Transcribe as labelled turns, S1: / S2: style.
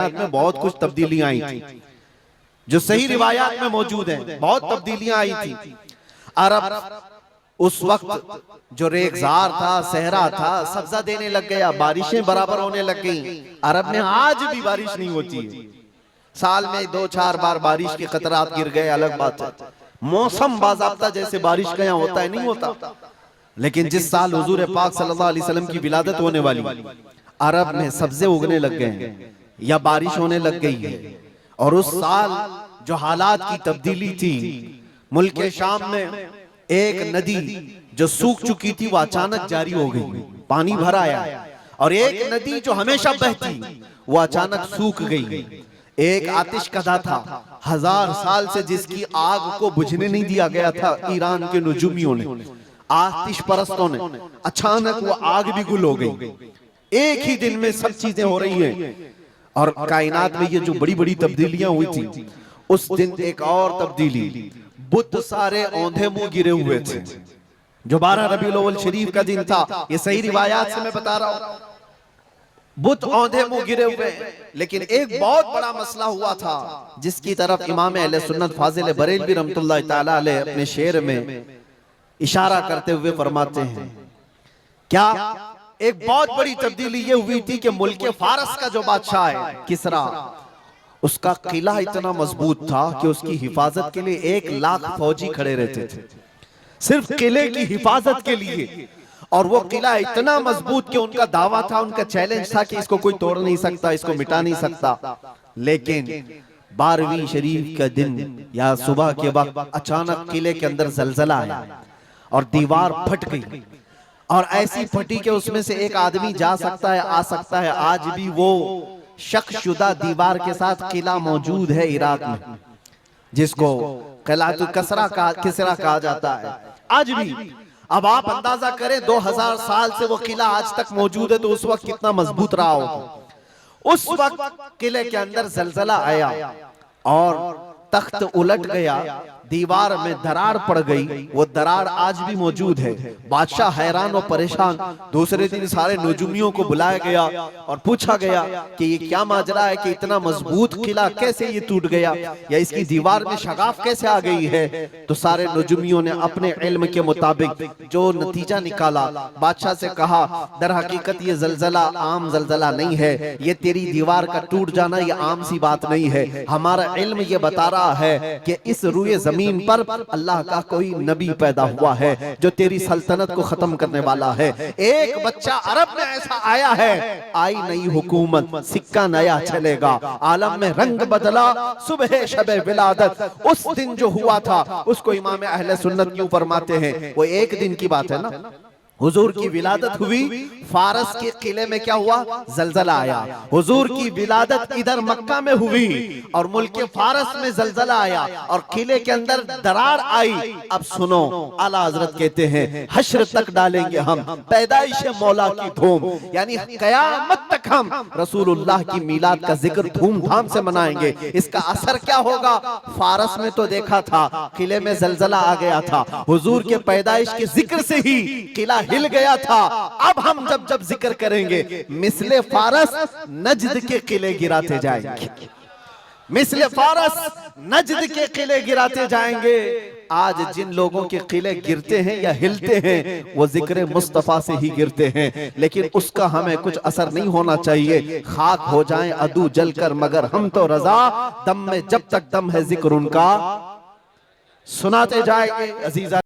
S1: میں بہت کچھ تبدیلیاں آئی تھی جو صحیح روایات میں موجود ہیں. بہت تبدیلیاں آئی تھی. عرب اس وقت جو ریگزار تھا, صحرا تھا, سبزہ دینے لگ گیا, بارشیں برابر ہونے لگ گئیں. عرب میں آج بھی بارش نہیں ہوتی ہے, سال میں 2-4 بار بارش کے قطرات گر گئے, الگ بات ہے. موسم باضابطہ جیسے بارش کا یہاں ہوتا ہے نہیں ہوتا. لیکن جس سال حضور پاک صلی اللہ علیہ وسلم کی ولادت ہونے والی, عرب میں سبزے اگنے لگ گئے ہیں یا بارش ہونے لگ گئی ہے. اور اس سال جو حالات کی تبدیلی تھی, ملک شام میں ایک ندی جو سوکھ چکی تھی وہ اچانک جاری ہو گئی, پانی بھر آیا. اور ایک ندی جو ہمیشہ بہتی وہ اچانک سوکھ گئی. ایک آتش کدہ تھا 1000 سال سے جس کی آگ کو بجھنے نہیں دیا گیا تھا ایران کے نجومیوں نے, آتش پرستوں نے, اچانک وہ آگ بھی گل ہو گئی. ایک ہی دن میں سب چیزیں ہو رہی ہیں. اور کائنات میں یہ جو بڑی بڑی تبدیلیاں ہوئی تھی, اس دن ایک اور تبدیلی, بت سارے اوندھے منہ گرے ہوئے تھے. جو 12 ربیع الاول شریف کا دن تھا, یہ صحیح روایات سے میں بتا رہا ہوں, بت اوندھے منہ گرے ہوئے. لیکن ایک بہت بڑا مسئلہ ہوا تھا جس کی طرف امام اہل سنت فاضل بریلوی رحمۃ اللہ تعالی علیہ اپنے شعر میں اشارہ کرتے ہوئے فرماتے ہیں. کیا ایک بہت بڑی تبدیلی یہ ہوئی تھی کہ ملک فارس کا جو بادشاہ ہے کسرا, اس کا قلعہ اتنا مضبوط تھا کہ اس کی حفاظت کے لیے 1,00,000 فوجی کھڑے رہتے تھے, صرف قلعے کی حفاظت کے لیے. اور وہ قلعہ اتنا مضبوط کہ ان کا دعویٰ تھا, ان کا چیلنج تھا کہ اس کو کوئی توڑ نہیں سکتا, اس کو مٹا نہیں سکتا. لیکن 12ویں شریف کا دن یا صبح کے وقت اچانک قلعے کے اندر زلزلہ آیا اور دیوار پھٹ گئی, اور ایسی پھٹی کہ اس میں سے ایک آدمی جا سکتا ہے, آ سکتا ہے. آج بھی وہ شک شدہ دیوار کے ساتھ قلعہ موجود ہے عراق میں, جس کو قلعہ کسرا کہا جاتا ہے آج بھی. اب آپ اندازہ کریں 2000 سال سے وہ قلعہ آج تک موجود ہے تو اس وقت کتنا مضبوط رہا ہو. اس وقت قلعے کے اندر زلزلہ آیا اور تخت الٹ گیا, دیوار میں دراڑ پڑ گئی. وہ دراڑ آج بھی موجود ہے. بادشاہ حیران و پریشان. دوسرے دن سارے نجومیوں کو بلایا گیا اور پوچھا گیا کہ یہ کیا ماجرا ہے کہ اتنا مضبوط قلعہ کیسے یہ ٹوٹ گیا, یا اس کی دیوار میں شگاف کیسے آ گئی ہے. تو سارے نجومیوں نے اپنے علم کے مطابق جو نتیجہ نکالا, بادشاہ سے کہا در حقیقت یہ زلزلہ عام زلزلہ نہیں ہے, یہ تیری دیوار کا ٹوٹ جانا یہ عام سی بات نہیں ہے. ہمارا علم یہ بتا رہا ہے کہ اس روئے زمین پر اللہ کا کوئی نبی پیدا ہوا ہے جو تیری سلطنت کو ختم کرنے والا ہے. ایک بچہ عرب میں ایسا آیا ہے, آئی نئی حکومت, سکہ نیا چلے گا, عالم میں رنگ بدلا صبح شب ولادت. اس دن جو ہوا تھا اس کو امام اہل سنت کیوں فرماتے ہیں, وہ ایک دن کی بات ہے نا. حضور کی ولادت ہوئی, فارس کے قلعے میں کیا ہوا, زلزلہ آیا. حضور کی ولادت ادھر مکہ میں ہوئی اور ملک فارس میں زلزلہ آیا اور قلعے کے اندر دراڑ آئی. اب سنو, اعلیٰ حضرت کہتے ہیں حشر تک ڈالیں گے ہم پیدائش مولا کی دھوم, یعنی قیامت تک ہم رسول اللہ کی میلاد کا ذکر دھوم دھام سے منائیں گے. اس کا اثر کیا ہوگا, فارس میں تو دیکھا تھا قلعے میں زلزلہ آ گیا تھا, حضور کے پیدائش کے ذکر سے ہی قلعہ ہل گیا تھا. اب ہم جب ذکر کریں گے مثل فارس نجد کے قلعے گراتے جائیں گے, مثل فارس نجد کے قلعے گراتے جائیں گے. آج جن لوگوں کے قلعے گرتے ہیں یا ہلتے ہیں وہ ذکر مصطفیٰ سے ہی گرتے ہیں, لیکن اس کا ہمیں کچھ اثر نہیں ہونا چاہیے. خاک ہو جائیں عدو جل کر مگر ہم تو رضا, دم میں جب تک دم ہے ذکر ان کا سناتے جائیں گے. عزیزہ